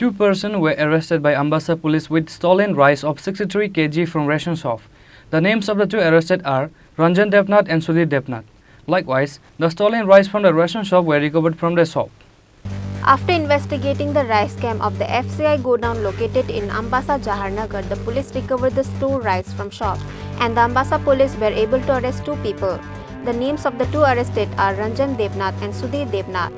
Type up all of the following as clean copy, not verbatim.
Two persons were arrested by Ambassa Police with stolen rice of 63 kg from Ration Shop. The names of the two arrested are Ranjan Devnath and Sudhir Devnath. Likewise, the stolen rice from the Ration Shop were recovered from the shop. After investigating the rice scam of the FCI godown located in Ambassa Jaharnagar, the police recovered the stored rice from shop, and the Ambassa Police were able to arrest two people. The names of the two arrested are Ranjan Devnath and Sudhir Devnath.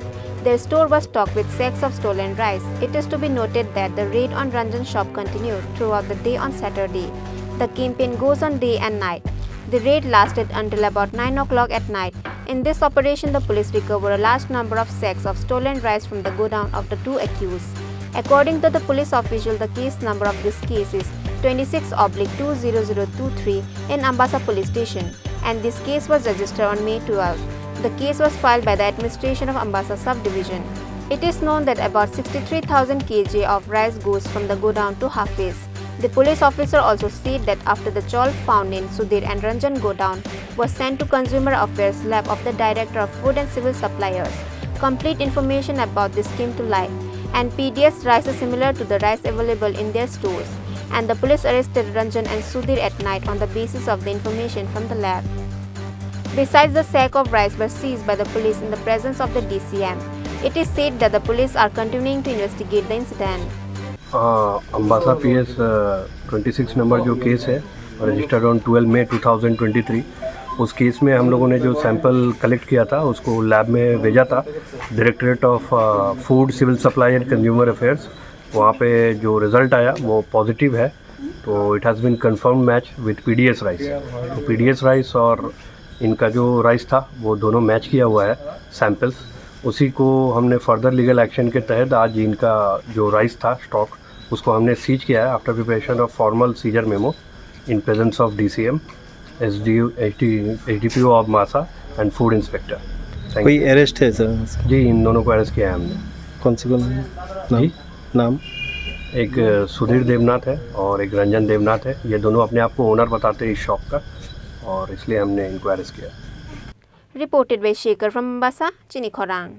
Their store was stocked with sacks of stolen rice. It is to be noted that the raid on Ranjan's shop continued throughout the day on Saturday. The campaign goes on day and night. The raid lasted until about 9 o'clock at night. In this operation, the police recovered a large number of sacks of stolen rice from the godown of the two accused. According to the police official, the case number of this case is 26/20023 in Ambassa Police Station, and this case was registered on May 12. The case was filed by the administration of Ambassa Subdivision. It is known that about 63,000 kg of rice goes from the godown to Hafiz. The police officer also said that after the chawl found in Sudhir and Ranjan godown was sent to Consumer Affairs Lab of the Director of Food and Civil Suppliers, complete information about this came to light, and PDS rice is similar to the rice available in their stores, and the police arrested Ranjan and Sudhir at night on the basis of the information from the lab. Besides, the sack of rice were seized by the police in the presence of the DCM. It is said that the police are continuing to investigate the incident. Ambassa PS 26 number जो case है registered on 12 मई 2023, उस case में हम लोगों ने जो sample collect किया था उसको लैब में भेजा था directorate of food civil supply and consumer affairs. वहाँ पे जो रिज़ल्ट आया वो पॉजिटिव है, तो it has been confirm match with PDS rice. तो PDS राइस और इनका जो राइस था वो दोनों मैच किया हुआ है सैंपल्स। उसी को हमने फर्दर लीगल एक्शन के तहत आज इनका जो राइस था स्टॉक उसको हमने सीज किया है after preparation of formal seizure memo in presence of DCM, SDPO of मासा एंड फूड इंस्पेक्टर। कोई अरेस्ट है सर? जी, इन दोनों को अरेस्ट किया है हमने। कौन सी नाम? एक सुधीर देवनाथ है और एक रंजन देवनाथ है। ये दोनों अपने आप को ओनर बताते हैं इस शॉप का, और इसलिए हमने इनको अरेस्ट किया। Reported by Shekhar from Ambassa, Chini, Khorang.